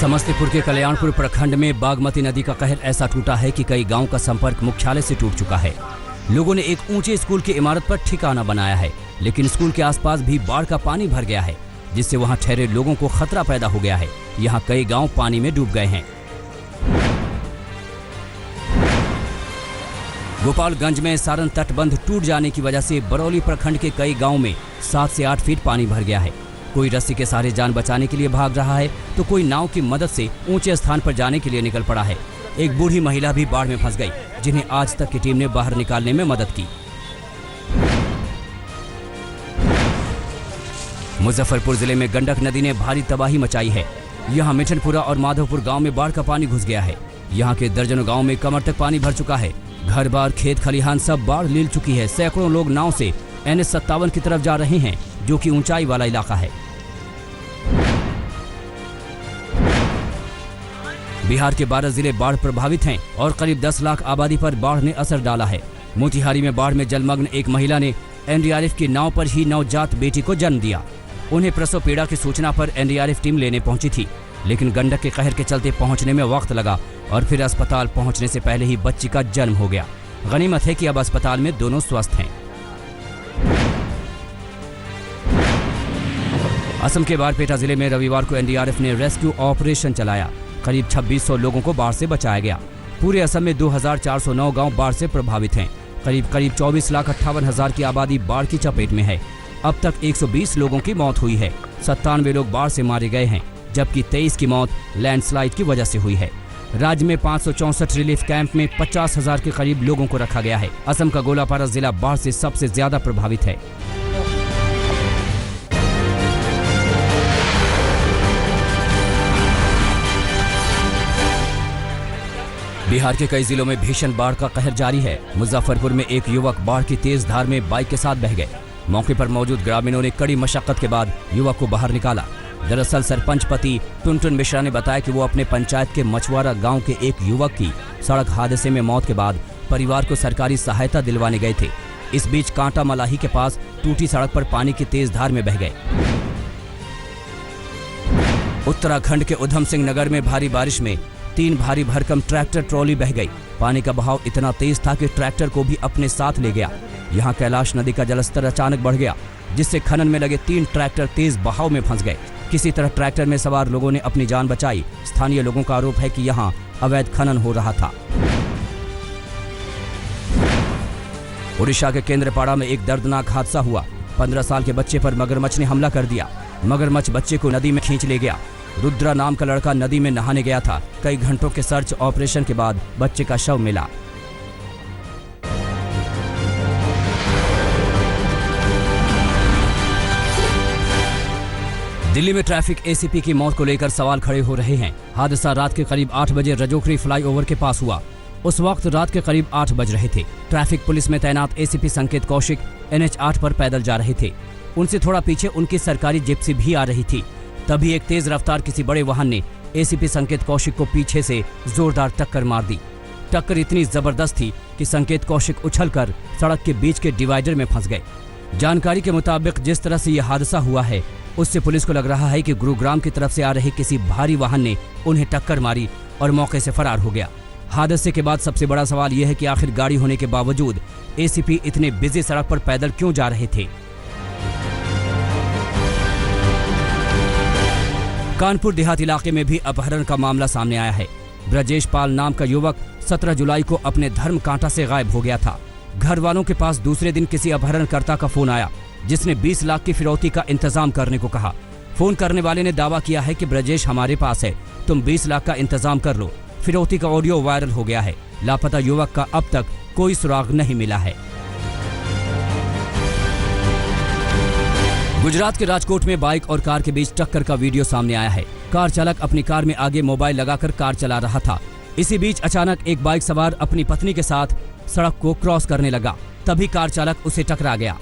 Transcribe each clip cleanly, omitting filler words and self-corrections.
समस्तीपुर के कल्याणपुर प्रखंड में बागमती नदी का कहर ऐसा टूटा है कि कई गांव का संपर्क मुख्यालय से टूट चुका है। लोगों ने एक ऊंचे स्कूल की इमारत पर ठिकाना बनाया है, लेकिन स्कूल के आसपास भी बाढ़ का पानी भर गया है, जिससे वहां ठहरे लोगों को खतरा पैदा हो गया है। यहां कई गांव पानी में डूब गए हैं। गोपालगंज में सारण तटबंध टूट जाने की वजह से बरौली प्रखंड के कई गांव में 7 से 8 फीट पानी भर गया है। कोई रस्सी के सहारे जान बचाने के लिए भाग रहा है, तो कोई नाव की मदद से ऊंचे स्थान पर जाने के लिए निकल पड़ा है। एक बूढ़ी महिला भी बाढ़ में फंस गई, जिन्हें आज तक की टीम ने बाहर निकालने में मदद की। मुजफ्फरपुर जिले में गंडक नदी ने भारी तबाही मचाई है। यहाँ मिठनपुरा और माधवपुर गांव में बाढ़ का पानी घुस गया है। यहाँ के दर्जनों गांव में कमर तक पानी भर चुका है। घर बार, खेत खलिहान सब बाढ़ लील चुकी है। सैकड़ों लोग नाव से NH57 की तरफ जा रहे हैं, जो कि ऊंचाई वाला इलाका है। बिहार के 12 जिले बाढ़ प्रभावित हैं और करीब 10 लाख आबादी पर बाढ़ ने असर डाला है। मोतिहारी में बाढ़ में जलमग्न एक महिला ने NDRF की नाव पर ही नवजात बेटी को जन्म दिया। उन्हें प्रसव पीड़ा की सूचना पर NDRF टीम लेने पहुंची थी, लेकिन गंडक के कहर के चलते पहुंचने में वक्त लगा और फिर अस्पताल पहुंचने से पहले ही बच्ची का जन्म हो गया। गनीमत है कि अब अस्पताल में दोनों स्वस्थ हैं। असम के बारपेटा जिले में रविवार को NDRF ने रेस्क्यू ऑपरेशन चलाया। करीब 2600 लोगों को बाढ़ से बचाया गया। पूरे असम में 2409 गांव बाढ़ से प्रभावित हैं। करीब 24,58,000 की आबादी बाढ़ की चपेट में है। अब तक 120 लोगों की मौत हुई है। 97 लोग बाढ़ से मारे गए हैं, जबकि 23 की मौत लैंडस्लाइड की वजह से हुई है। राज्य में 564 रिलीफ कैंप में 50,000 के करीब लोगों को रखा गया है। असम का गोलापारा जिला बाढ़ से सबसे ज्यादा प्रभावित है। बिहार के कई जिलों में भीषण बाढ़ का कहर जारी है। मुजफ्फरपुर में एक युवक बाढ़ की तेज धार में बाइक के साथ बह गए। मौके पर मौजूद ग्रामीणों ने कड़ी मशक्कत के बाद युवक को बाहर निकाला। दरअसल सरपंच पति टुनटुन मिश्रा ने बताया कि वो अपने पंचायत के मछुआरा गांव के एक युवक की सड़क हादसे में मौत के बाद परिवार को सरकारी सहायता दिलवाने गए थे। इस बीच कांटा मलाही के पास टूटी सड़क पर पानी की तेज धार में बह गए। उत्तराखंड के उधम सिंह नगर में भारी बारिश में 3 भारी भरकम ट्रैक्टर ट्रॉली बह गई। पानी का बहाव इतना तेज था कि ट्रैक्टर को भी अपने साथ ले गया। यहाँ कैलाश नदी का जलस्तर अचानक बढ़ गया, जिससे खनन में लगे 3 ट्रैक्टर तेज बहाव में फंस गए। किसी तरह ट्रैक्टर में सवार लोगों ने अपनी जान बचाई। स्थानीय लोगों का आरोप है कि यहाँ अवैध खनन हो रहा था। ओडिशा के केंद्रपाड़ा में एक दर्दनाक हादसा हुआ। 15 साल के बच्चे पर मगरमच्छ ने हमला कर दिया। मगरमच्छ बच्चे को नदी में खींच ले गया। रुद्रा नाम का लड़का नदी में नहाने गया था। कई घंटों के सर्च ऑपरेशन के बाद बच्चे का शव मिला। दिल्ली में ट्रैफिक ACP की मौत को लेकर सवाल खड़े हो रहे हैं। हादसा रात के करीब 8 बजे रजोखरी फ्लाईओवर के पास हुआ। उस वक्त रात के करीब 8 बज रहे थे। ट्रैफिक पुलिस में तैनात ACP संकेत कौशिक NH8 पर पैदल जा रहे थे। उनसे थोड़ा पीछे उनकी सरकारी जिप्सी भी आ रही थी। तभी एक तेज रफ्तार किसी बड़े वाहन ने ACP संकेत कौशिक को पीछे से जोरदार टक्कर मार दी। टक्कर इतनी जबरदस्त थी कि संकेत कौशिक उछलकर सड़क के बीच के डिवाइडर में फंस गए। जानकारी के मुताबिक जिस तरह से यह हादसा हुआ है, उससे पुलिस को लग रहा है कि गुरुग्राम की तरफ से आ रहे किसी भारी वाहन ने उन्हें टक्कर मारी और मौके से फरार हो गया। हादसे के बाद सबसे बड़ा सवाल यह है कि आखिर गाड़ी होने के बावजूद ACP इतने बिजी सड़क पर पैदल क्यों जा रहे थे। कानपुर देहात इलाके में भी अपहरण का मामला सामने आया है। ब्रजेश पाल नाम का युवक 17 जुलाई को अपने धर्म कांटा से गायब हो गया था। घर वालों के पास दूसरे दिन किसी अपहरणकर्ता का फोन आया, जिसने 20 लाख की फिरौती का इंतजाम करने को कहा। फोन करने वाले ने दावा किया है कि ब्रजेश हमारे पास है, तुम 20 लाख का इंतजाम कर लो। फिरौती का ऑडियो वायरल हो गया है। लापता युवक का अब तक कोई सुराग नहीं मिला है। गुजरात के राजकोट में बाइक और कार के बीच टक्कर का वीडियो सामने आया है। कार चालक अपनी कार में आगे मोबाइल लगाकर कार चला रहा था। इसी बीच अचानक एक बाइक सवार अपनी पत्नी के साथ सड़क को क्रॉस करने लगा। तभी कार चालक उसे टकरा गया।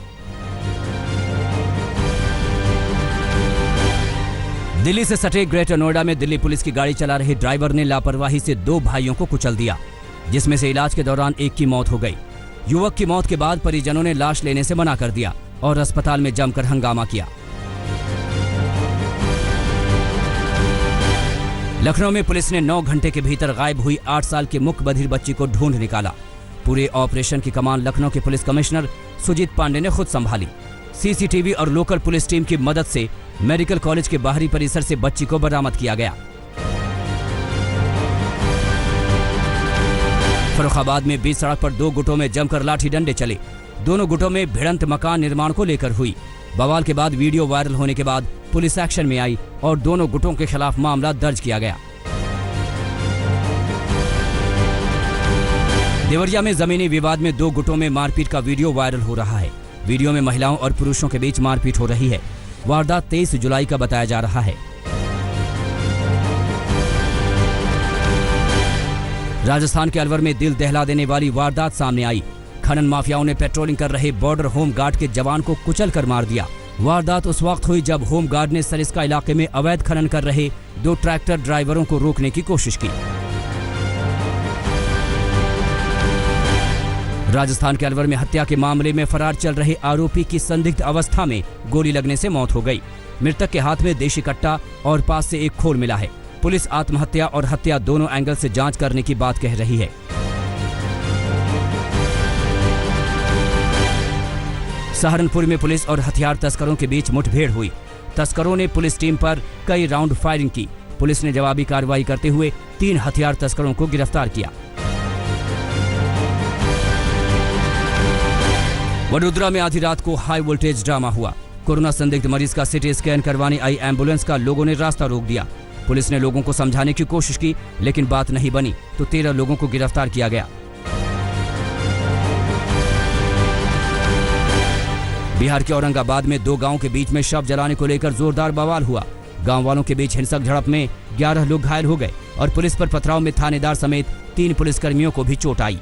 दिल्ली से सटे ग्रेटर नोएडा में दिल्ली पुलिस की गाड़ी चला रहे ड्राइवर ने लापरवाही से 2 भाइयों को कुचल दिया, जिसमें से इलाज के दौरान एक की मौत हो गई। युवक की मौत के बाद परिजनों ने लाश लेने से मना कर दिया और अस्पताल में जमकर हंगामा किया। लखनऊ में पुलिस ने 9 घंटे के भीतर गायब हुई 8 साल की मुक बधिर बच्ची को ढूंढ निकाला। पूरे ऑपरेशन की कमान लखनऊ के पुलिस कमिश्नर सुजीत पांडे ने खुद संभाली। सीसीटीवी और लोकल पुलिस टीम की मदद से मेडिकल कॉलेज के बाहरी परिसर से बच्ची को बरामद किया गया। फर्रुखाबाद में बीच सड़क पर 2 गुटों में जमकर लाठी डंडे चले। दोनों गुटों में भिड़ंत मकान निर्माण को लेकर हुई। बवाल के बाद वीडियो वायरल होने के बाद पुलिस एक्शन में आई और दोनों गुटों के खिलाफ मामला दर्ज किया गया। देवरिया में जमीनी विवाद में 2 गुटों में मारपीट का वीडियो वायरल हो रहा है। वीडियो में महिलाओं और पुरुषों के बीच मारपीट हो रही है। वारदात 23 जुलाई का बताया जा रहा है। राजस्थान के अलवर में दिल दहला देने वाली वारदात सामने आई। खनन माफियाओं ने पेट्रोलिंग कर रहे बॉर्डर होम गार्ड के जवान को कुचल कर मार दिया। वारदात उस वक्त हुई जब होम गार्ड ने सरिस्का इलाके में अवैध खनन कर रहे 2 ट्रैक्टर ड्राइवरों को रोकने की कोशिश की। राजस्थान के अलवर में हत्या के मामले में फरार चल रहे आरोपी की संदिग्ध अवस्था में गोली लगने से मौत हो गई। मृतक के हाथ में देशी कट्टा और पास से एक खोल मिला है। पुलिस आत्महत्या और हत्या दोनों एंगल से जांच करने की बात कह रही है। सहारनपुर में पुलिस और हथियार तस्करों के बीच मुठभेड़ हुई। तस्करों ने पुलिस टीम पर कई राउंड फायरिंग की। पुलिस ने जवाबी कार्रवाई करते हुए 3 हथियार तस्करों को गिरफ्तार किया। वडोदरा में आधी रात को हाई वोल्टेज ड्रामा हुआ। कोरोना संदिग्ध मरीज का सिटी स्कैन करवाने आई एम्बुलेंस का लोगों ने रास्ता रोक दिया। पुलिस ने लोगों को समझाने की कोशिश की, लेकिन बात नहीं बनी तो 13 लोगों को गिरफ्तार किया गया। बिहार के औरंगाबाद में 2 गांवों के बीच में शव जलाने को लेकर जोरदार बवाल हुआ। गांव वालों के बीच हिंसक झड़प में 11 लोग घायल हो गए और पुलिस पर पथराव में थानेदार समेत 3 पुलिसकर्मियों को भी चोट आई।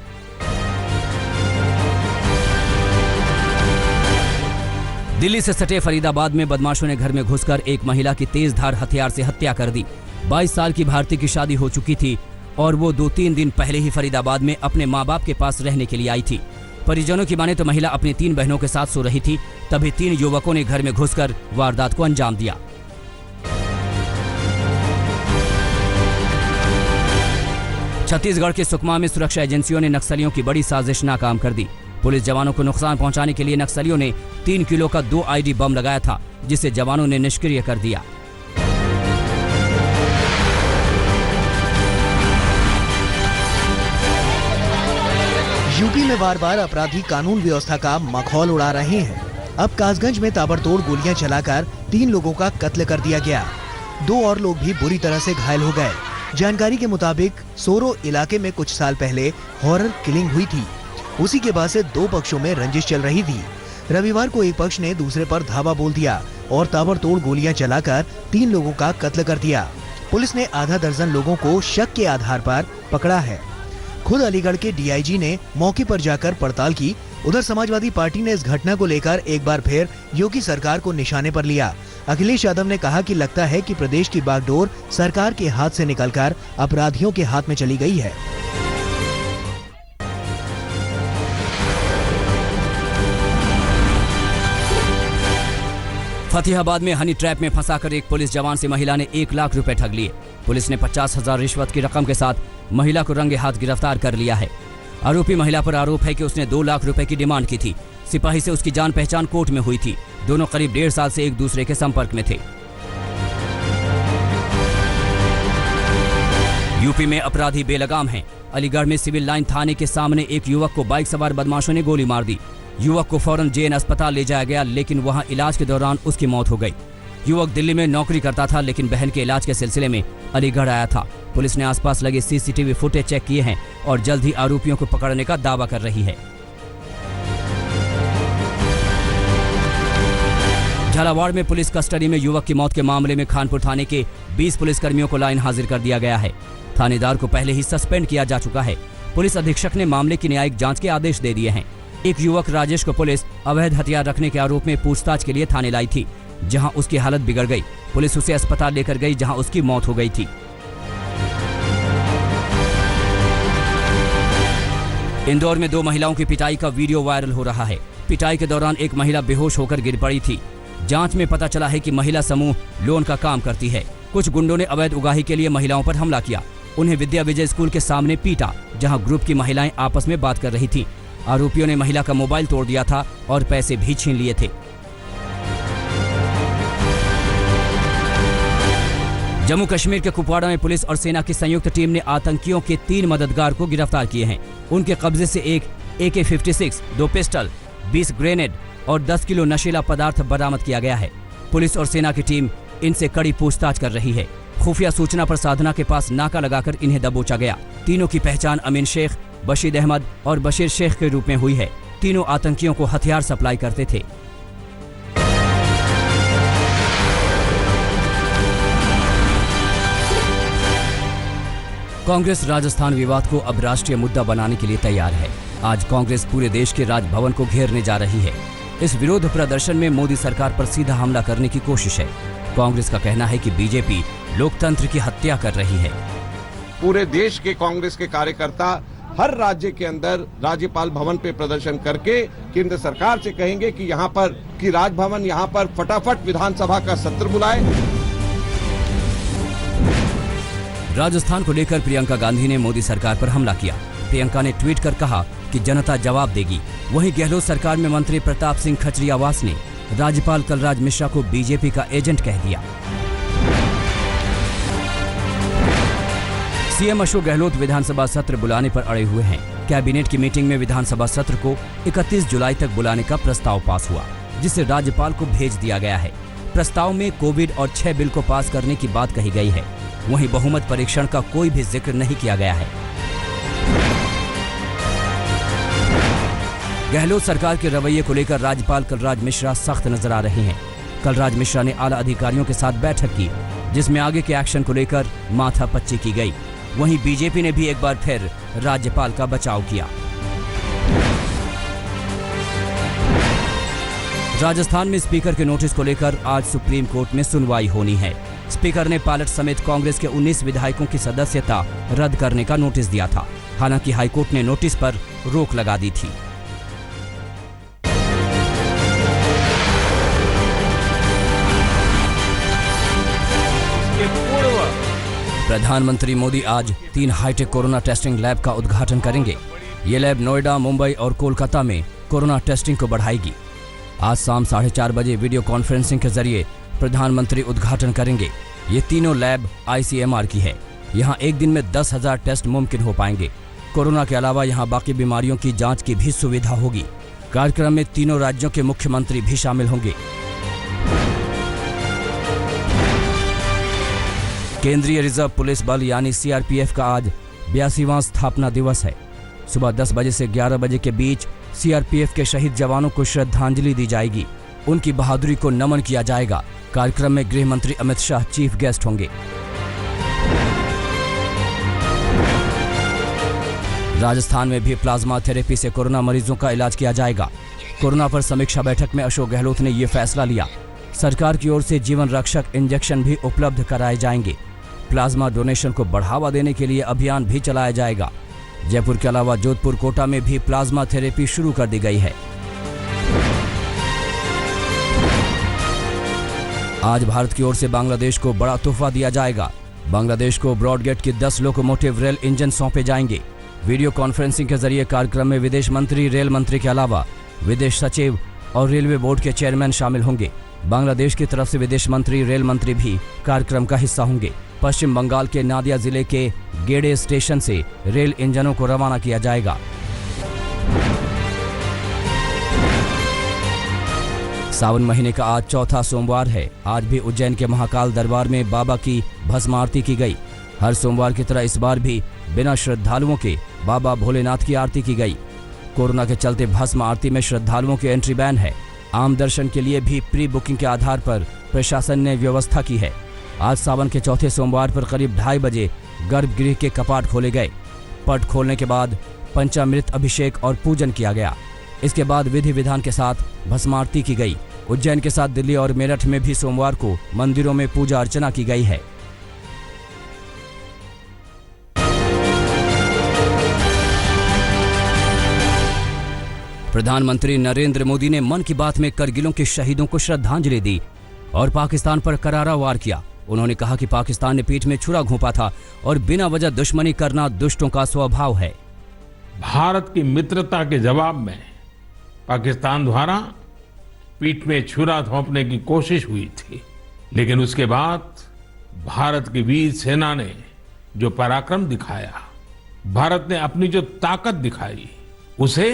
दिल्ली से सटे फरीदाबाद में बदमाशों ने घर में घुसकर एक महिला की तेज धार हथियार से हत्या कर दी। 22 साल की भारती की शादी हो चुकी थी और वो 2-3 दिन पहले ही फरीदाबाद में अपने माँ बाप के पास रहने के लिए आई थी। परिजनों की माने तो महिला अपनी 3 बहनों के साथ सो रही थी, तभी 3 युवकों ने घर में घुसकर वारदात को अंजाम दिया। छत्तीसगढ़ के सुकमा में सुरक्षा एजेंसियों ने नक्सलियों की बड़ी साजिश नाकाम कर दी। पुलिस जवानों को नुकसान पहुंचाने के लिए नक्सलियों ने 3 किलो का 2 आईडी बम लगाया था, जिसे जवानों ने निष्क्रिय कर दिया। यूपी में बार बार अपराधी कानून व्यवस्था का मखौल उड़ा रहे हैं। अब कासगंज में ताबड़तोड़ गोलियां चलाकर 3 लोगों का कत्ल कर दिया गया। 2 और लोग भी बुरी तरह से घायल हो गए। जानकारी के मुताबिक सोरो इलाके में कुछ साल पहले हॉरर किलिंग हुई थी। उसी के बाद से 2 पक्षों में रंजिश चल रही थी। रविवार को एक पक्ष ने दूसरे पर धावा बोल दिया और ताबड़तोड़ गोलियां चलाकर 3 लोगों का कत्ल कर दिया। पुलिस ने आधा दर्जन लोगों को शक के आधार पर पकड़ा है। खुद अलीगढ़ के डीआईजी ने मौके पर जाकर पड़ताल की। उधर समाजवादी पार्टी ने इस घटना को लेकर एक बार फिर योगी सरकार को निशाने पर लिया। अखिलेश यादव ने कहा कि लगता है कि प्रदेश की बागडोर सरकार के हाथ से निकलकर अपराधियों के हाथ में चली गई है। फतेहाबाद में हनी ट्रैप में फंसाकर एक पुलिस जवान से महिला ने 1 लाख रुपए ठग लिए। पुलिस ने 50,000 रिश्वत की रकम के साथ महिला को रंगे हाथ गिरफ्तार कर लिया है। आरोपी महिला पर आरोप है कि उसने 2 लाख रुपए की डिमांड की थी। सिपाही से उसकी जान पहचान कोर्ट में हुई थी। दोनों करीब 1.5 साल से एक दूसरे के संपर्क में थे। यूपी में अपराधी बेलगाम हैं। अलीगढ़ में सिविल लाइन थाने के सामने एक युवक को बाइक सवार बदमाशों ने गोली मार दी। युवक को फौरन जेएन अस्पताल ले जाया गया, लेकिन वहां इलाज के दौरान उसकी मौत हो गई। युवक दिल्ली में नौकरी करता था, लेकिन बहन के इलाज के सिलसिले में अलीगढ़ आया था। पुलिस ने आसपास लगे सीसीटीवी फुटेज चेक किए हैं और जल्द ही आरोपियों को पकड़ने का दावा कर रही है। झालावाड़ में पुलिस कस्टडी में युवक की मौत के मामले में खानपुर थाने के 20 पुलिसकर्मियों को लाइन हाजिर कर दिया गया है। थानेदार को पहले ही सस्पेंड किया जा चुका है। पुलिस अधीक्षक ने मामले की न्यायिक जांच के आदेश दे दिए हैं। एक युवक राजेश को पुलिस अवैध हथियार रखने के आरोप में पूछताछ के लिए थाने लाई थी, जहां उसकी हालत बिगड़ गई। पुलिस उसे अस्पताल लेकर गई, जहां उसकी मौत हो गई थी। इंदौर में 2 महिलाओं की पिटाई का वीडियो वायरल हो रहा है। पिटाई के दौरान एक महिला बेहोश होकर गिर पड़ी थी। जांच में पता चला है कि महिला समूह लोन का काम करती है। कुछ गुंडों ने अवैध उगाही के लिए महिलाओं पर हमला किया। उन्हें विद्या विजय स्कूल के सामने पीटा, जहां ग्रुप की महिलाएं आपस में बात कर रही थीं। आरोपियों ने महिला का मोबाइल तोड़ दिया था और पैसे भी छीन लिए थे। जम्मू कश्मीर के कुपवाड़ा में पुलिस और सेना की संयुक्त टीम ने आतंकियों के 3 मददगार को गिरफ्तार किए हैं। उनके कब्जे से एक AK-56, 2 पिस्टल, 20 ग्रेनेड और 10 किलो नशीला पदार्थ बरामद किया गया है। पुलिस और सेना की टीम इनसे कड़ी पूछताछ कर रही है। खुफिया सूचना पर साधना के पास नाका लगाकर इन्हें दबोचा गया। तीनों की पहचान अमीन शेख, बशीर अहमद और बशीर शेख के रूप में हुई है। तीनों आतंकियों को हथियार सप्लाई करते थे। कांग्रेस राजस्थान विवाद को अब राष्ट्रीय मुद्दा बनाने के लिए तैयार है। आज कांग्रेस पूरे देश के राजभवन को घेरने जा रही है। इस विरोध प्रदर्शन में मोदी सरकार पर सीधा हमला करने की कोशिश है। कांग्रेस का कहना है कि बीजेपी लोकतंत्र की हत्या कर रही है। पूरे देश के कांग्रेस के कार्यकर्ता हर राज्य के अंदर राज्यपाल भवन पे प्रदर्शन करके केंद्र सरकार से कहेंगे कि यहाँ पर कि राजभवन यहाँ पर फटाफट विधानसभा का सत्र बुलाए। राजस्थान को लेकर प्रियंका गांधी ने मोदी सरकार पर हमला किया। प्रियंका ने ट्वीट कर कहा कि जनता जवाब देगी। वहीं गहलोत सरकार में मंत्री प्रताप सिंह खचरियावास ने राज्यपाल कलराज मिश्रा को बीजेपी का एजेंट कह दिया। सीएम अशोक गहलोत विधानसभा सत्र बुलाने पर अड़े हुए हैं। कैबिनेट की मीटिंग में विधानसभा सत्र को 31 जुलाई तक बुलाने का प्रस्ताव पास हुआ, जिसे राज्यपाल को भेज दिया गया है। प्रस्ताव में कोविड और 6 बिल को पास करने की बात कही गई है। वहीं बहुमत परीक्षण का कोई भी जिक्र नहीं किया गया है। गहलोत सरकार के रवैये को लेकर राज्यपाल कलराज मिश्रा सख्त नजर आ रहे हैं। कलराज मिश्रा ने आला अधिकारियों के साथ बैठक की, जिसमें आगे के एक्शन को लेकर माथापच्ची की गई। वहीं बीजेपी ने भी एक बार फिर राज्यपाल का बचाव किया। राजस्थान में स्पीकर के नोटिस को लेकर आज सुप्रीम कोर्ट में सुनवाई होनी है। स्पीकर ने पायलट समेत कांग्रेस के 19 विधायकों की सदस्यता रद्द करने का नोटिस दिया था। हालांकि हाईकोर्ट ने नोटिस पर रोक लगा दी थी। प्रधानमंत्री मोदी आज 3 हाईटेक कोरोना टेस्टिंग लैब का उद्घाटन करेंगे। ये लैब नोएडा, मुंबई और कोलकाता में कोरोना टेस्टिंग को बढ़ाएगी। आज शाम 4:30 बजे वीडियो कॉन्फ्रेंसिंग के जरिए प्रधानमंत्री उद्घाटन करेंगे। ये तीनों लैब ICMR की है। यहाँ एक दिन में 10,000 टेस्ट मुमकिन हो पाएंगे। कोरोना के अलावा यहाँ बाकी बीमारियों की जांच की भी सुविधा होगी। कार्यक्रम में तीनों राज्यों के मुख्यमंत्री भी शामिल होंगे। केंद्रीय रिजर्व पुलिस बल यानी CRPF का आज 82वां स्थापना दिवस है। सुबह 10 बजे से 11 बजे के बीच CRPF के शहीद जवानों को श्रद्धांजलि दी जाएगी। उनकी बहादुरी को नमन किया जाएगा। कार्यक्रम में गृह मंत्री अमित शाह चीफ गेस्ट होंगे। राजस्थान में भी प्लाज्मा थेरेपी से कोरोना मरीजों का इलाज किया जाएगा। कोरोना पर समीक्षा बैठक में अशोक गहलोत ने ये फैसला लिया। सरकार की ओर से जीवन रक्षक इंजेक्शन भी उपलब्ध कराए जाएंगे। प्लाज्मा डोनेशन को बढ़ावा देने के लिए अभियान भी चलाया जाएगा। जयपुर के अलावा जोधपुर, कोटा में भी प्लाज्मा थेरेपी शुरू कर दी गई है। आज भारत की ओर से बांग्लादेश को बड़ा तोहफा दिया जाएगा। बांग्लादेश को ब्रॉडगेट की 10 लोकोमोटिव रेल इंजन सौंपे जाएंगे। वीडियो कॉन्फ्रेंसिंग के जरिए कार्यक्रम में विदेश मंत्री, रेल मंत्री के अलावा विदेश सचिव और रेलवे बोर्ड के चेयरमैन शामिल होंगे। बांग्लादेश की तरफ से विदेश मंत्री, रेल मंत्री भी कार्यक्रम का हिस्सा होंगे। पश्चिम बंगाल के नादिया जिले के गेडे स्टेशन से रेल इंजनों को रवाना किया जाएगा। सावन महीने का आज चौथा सोमवार है। आज भी उज्जैन के महाकाल दरबार में बाबा की भस्म आरती की गई। हर सोमवार की तरह इस बार भी बिना श्रद्धालुओं के बाबा भोलेनाथ की आरती की गई। कोरोना के चलते भस्म आरती में श्रद्धालुओं की एंट्री बैन है। आम दर्शन के लिए भी प्री बुकिंग के आधार पर प्रशासन ने व्यवस्था की है। आज सावन के चौथे सोमवार पर करीब 2:30 बजे गर्भगृह के कपाट खोले गए। पट खोलने के बाद पंचामृत अभिषेक और पूजन किया गया। इसके बाद विधि विधान के साथ भस्मारती की गई। उज्जैन के साथ दिल्ली और मेरठ में भी सोमवार को मंदिरों में पूजा अर्चना की गई है। प्रधानमंत्री नरेंद्र मोदी ने मन की बात में करगिलों के शहीदों को श्रद्धांजलि दी और पाकिस्तान पर करारा वार किया। उन्होंने कहा कि पाकिस्तान ने पीठ में छुरा घोंपा था और बिना वजह दुश्मनी करना दुष्टों का स्वभाव है। भारत की मित्रता के जवाब में पाकिस्तान द्वारा पीठ में छुरा घोंपने की कोशिश हुई थी, लेकिन उसके बाद भारत की वीर सेना ने जो पराक्रम दिखाया, भारत ने अपनी जो ताकत दिखाई, उसे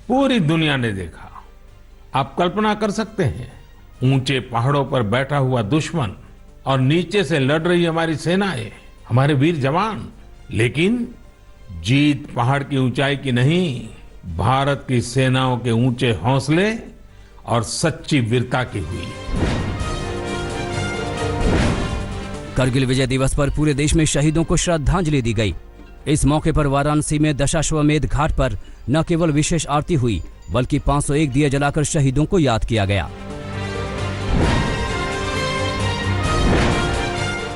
पूरी दुनिया ने देखा। आप कल्पना कर सकते हैं, ऊंचे पहाड़ों पर बैठा हुआ दुश्मन और नीचे से लड़ रही हमारी सेनाएं, हमारे वीर जवान, लेकिन जीत पहाड़ की ऊंचाई की नहीं, भारत की सेनाओं के ऊंचे हौसले और सच्ची वीरता की हुई। करगिल विजय दिवस पर पूरे देश में शहीदों को श्रद्धांजलि दी गई। इस मौके पर वाराणसी में दशाश्वमेध घाट पर न केवल विशेष आरती हुई, बल्कि 501 दिए जलाकर शहीदों को याद किया गया।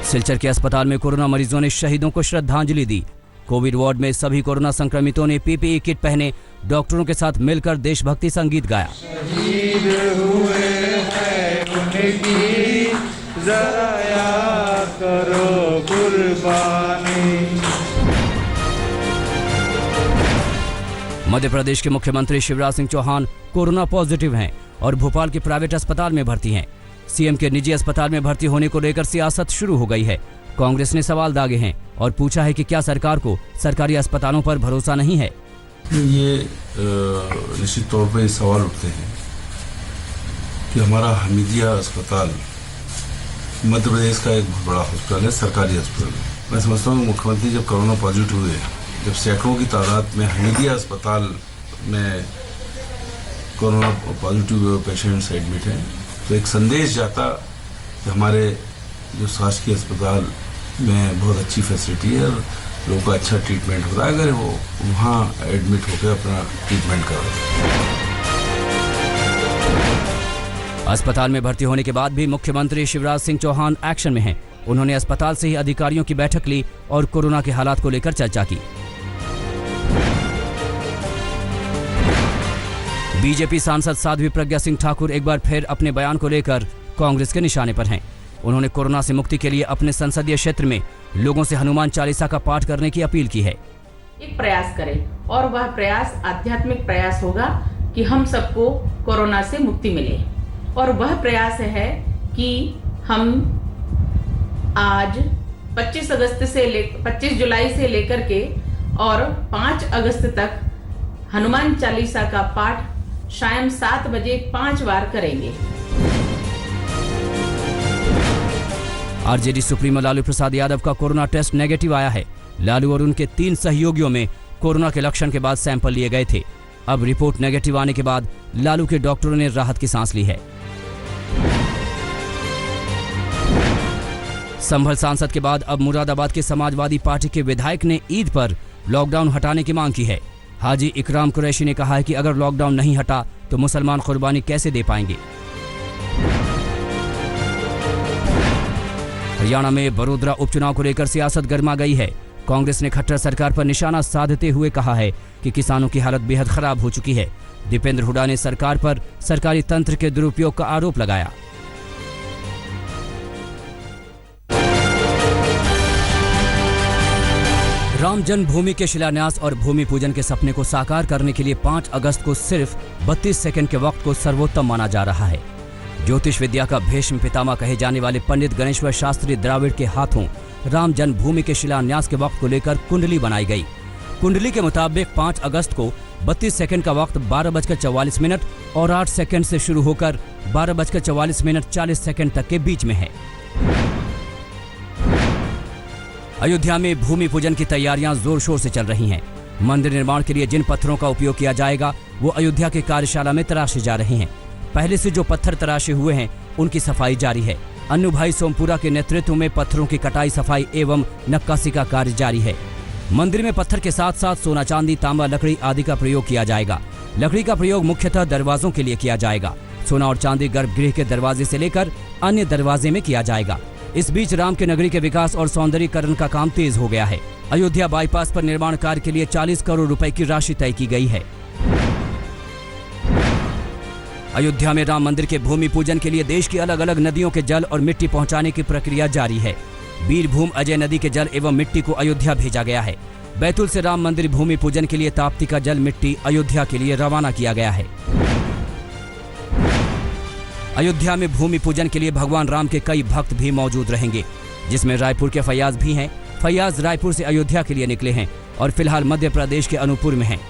सिलचर के अस्पताल में कोरोना मरीजों ने शहीदों को श्रद्धांजलि दी। कोविड वार्ड में सभी कोरोना संक्रमितों ने पीपीई किट पहने डॉक्टरों के साथ मिलकर देशभक्ति संगीत गाया। शहीद हुए हैं उनकी जरा याद करो कुर्बानी। मध्य प्रदेश के मुख्यमंत्री शिवराज सिंह चौहान कोरोना पॉजिटिव हैं और भोपाल के प्राइवेट अस्पताल में भर्ती हैं। सीएम के निजी अस्पताल में भर्ती होने को लेकर सियासत शुरू हो गई है। कांग्रेस ने सवाल दागे हैं और पूछा है कि क्या सरकार को सरकारी अस्पतालों पर भरोसा नहीं है। ये निश्चित तौर पर सवाल उठते हैं कि हमारा हमीदिया अस्पताल मध्य प्रदेश का एक बहुत बड़ा हॉस्पिटल है, सरकारी अस्पताल। मैं समझता हूँ मुख्यमंत्री जब कोरोना पॉजिटिव हुए, जब सैकड़ों की तादाद में हमीदिया अस्पताल में कोरोना पॉजिटिव पेशेंट्स एडमिट हैं, तो एक संदेश जाता कि हमारे जो शासकीय अस्पताल में बहुत अच्छी फैसिलिटी है और लोगों का अच्छा ट्रीटमेंट होता है, अगर वो वहाँ एडमिट होकर अपना ट्रीटमेंट करें। अस्पताल में भर्ती होने के बाद भी मुख्यमंत्री शिवराज सिंह चौहान एक्शन में हैं। उन्होंने अस्पताल से ही अधिकारियों की बैठक ली और कोरोना के हालात को लेकर चर्चा की। बीजेपी सांसद साध्वी प्रज्ञा सिंह ठाकुर एक बार फिर अपने बयान को लेकर कांग्रेस के निशाने पर हैं। उन्होंने कोरोना से मुक्ति के लिए अपने संसदीय क्षेत्र में लोगों से हनुमान चालीसा का पाठ करने की अपील की है। एक प्रयास करें और वह प्रयास आध्यात्मिक प्रयास होगा कि हम सबको कोरोना से मुक्ति मिले, और वह प्रयास है कि हम आज 25 जुलाई से लेकर के और 5 अगस्त तक हनुमान चालीसा का पाठ शाम 7 बजे 5 बार करेंगे। आरजेडी सुप्रीमो लालू प्रसाद यादव का कोरोना टेस्ट नेगेटिव आया है। लालू और उनके 3 सहयोगियों में कोरोना के लक्षण के बाद सैंपल लिए गए थे। अब रिपोर्ट नेगेटिव आने के बाद लालू के डॉक्टरों ने राहत की सांस ली है। संभल सांसद के बाद अब मुरादाबाद के समाजवादी पार्टी के विधायक ने ईद पर लॉकडाउन हटाने की मांग की है। हाजी इकराम कुरैशी ने कहा है कि अगर लॉकडाउन नहीं हटा तो मुसलमान कुर्बानी कैसे दे पाएंगे। हरियाणा में बड़ोदरा उपचुनाव को लेकर सियासत गर्मा गई है। कांग्रेस ने खट्टर सरकार पर निशाना साधते हुए कहा है कि किसानों की हालत बेहद खराब हो चुकी है। दीपेंद्र हुड्डा ने सरकार पर सरकारी तंत्र के दुरुपयोग का आरोप लगाया। राम जन्मभूमि के शिलान्यास और भूमि पूजन के सपने को साकार करने के लिए 5 अगस्त को सिर्फ 32 सेकंड के वक्त को सर्वोत्तम माना जा रहा है। ज्योतिष विद्या का भीष्म पितामह कहे जाने वाले पंडित गणेश्वर शास्त्री द्राविड़ के हाथों राम जन्मभूमि के शिलान्यास के वक्त को लेकर कुंडली बनाई गई। कुंडली के मुताबिक 5 अगस्त को 32 सेकंड का वक्त 12:44 और 8 सेकंड से शुरू होकर 12:44 40 सेकंड तक के बीच में है। अयोध्या में भूमि पूजन की तैयारियां जोर शोर से चल रही हैं। मंदिर निर्माण के लिए जिन पत्थरों का उपयोग किया जाएगा वो अयोध्या के कार्यशाला में तराशे जा रहे हैं। पहले से जो पत्थर तराशे हुए हैं उनकी सफाई जारी है। अन्नू भाई सोमपुरा के नेतृत्व में पत्थरों की कटाई, सफाई एवं नक्काशी का कार्य जारी है। मंदिर में पत्थर के साथ साथ सोना, चांदी, तांबा, लकड़ी आदि का प्रयोग किया जाएगा। लकड़ी का प्रयोग मुख्यतः दरवाजों के लिए किया जाएगा। सोना और चांदी गर्भगृह के दरवाजे से लेकर अन्य दरवाजे में किया जाएगा। इस बीच राम के नगरी के विकास और सौंदर्यीकरण का काम तेज हो गया है। अयोध्या बाईपास पर निर्माण कार्य के लिए 40 करोड़ रुपए की राशि तय की गई है। अयोध्या में राम मंदिर के भूमि पूजन के लिए देश की अलग अलग नदियों के जल और मिट्टी पहुंचाने की प्रक्रिया जारी है। बीरभूम अजय नदी के जल एवं मिट्टी को अयोध्या भेजा गया है। बैतूल से राम मंदिर भूमि पूजन के लिए ताप्ती का जल मिट्टी अयोध्या के लिए रवाना किया गया है। अयोध्या में भूमि पूजन के लिए भगवान राम के कई भक्त भी मौजूद रहेंगे, जिसमें रायपुर के फैयाज भी हैं। फैयाज रायपुर से अयोध्या के लिए निकले हैं और फिलहाल मध्य प्रदेश के अनूपपुर में हैं।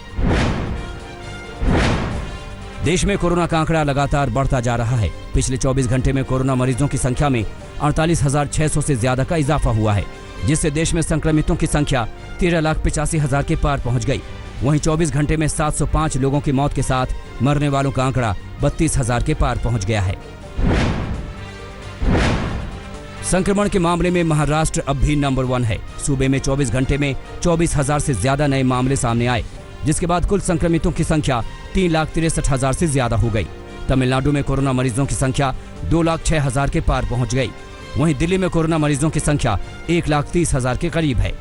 देश में कोरोना का आंकड़ा लगातार बढ़ता जा रहा है। पिछले 24 घंटे में कोरोना मरीजों की संख्या में 48,600 से ज्यादा का इजाफा हुआ है, जिससे देश में संक्रमितों की संख्या 13,85,000 के पार पहुंच गई। वहीं 24 घंटे में 705 लोगों की मौत के साथ मरने वालों का आंकड़ा 32,000 के पार पहुंच गया है। संक्रमण के मामले में महाराष्ट्र अब भी नंबर 1 है। सूबे में 24 घंटे में 24,000 से ज्यादा नए मामले सामने आए, जिसके बाद कुल संक्रमितों की संख्या 3,63,000 से ज्यादा हो गई। तमिलनाडु में कोरोना मरीजों की संख्या 2,06,000 के पार पहुंच गई। वहीं दिल्ली में कोरोना मरीजों की संख्या 1,30,000 के करीब है।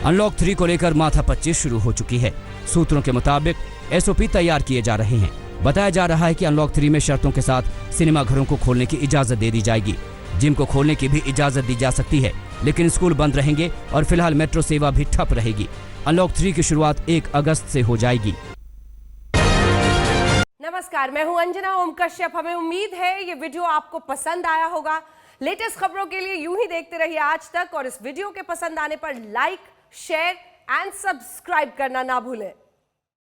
अनलॉक 3 को लेकर माथापच्ची शुरू हो चुकी है। सूत्रों के मुताबिक एसओपी तैयार किए जा रहे हैं। बताया जा रहा है कि अनलॉक 3 में शर्तों के साथ सिनेमा घरों को खोलने की इजाजत दे दी जाएगी। जिम को खोलने की भी इजाजत दी जा सकती है, लेकिन स्कूल बंद रहेंगे और फिलहाल मेट्रो सेवा भी ठप रहेगी। अनलॉक 3 की शुरुआत 1 अगस्त से हो जाएगी। नमस्कार, मैं हूं अंजना ओम कश्यप। हमें उम्मीद है ये वीडियो आपको पसंद आया होगा। लेटेस्ट खबरों के लिए यूं ही देखते रहिए आज तक, और इस वीडियो के पसंद आने पर लाइक, शेयर एंड सब्सक्राइब करना ना भूलें।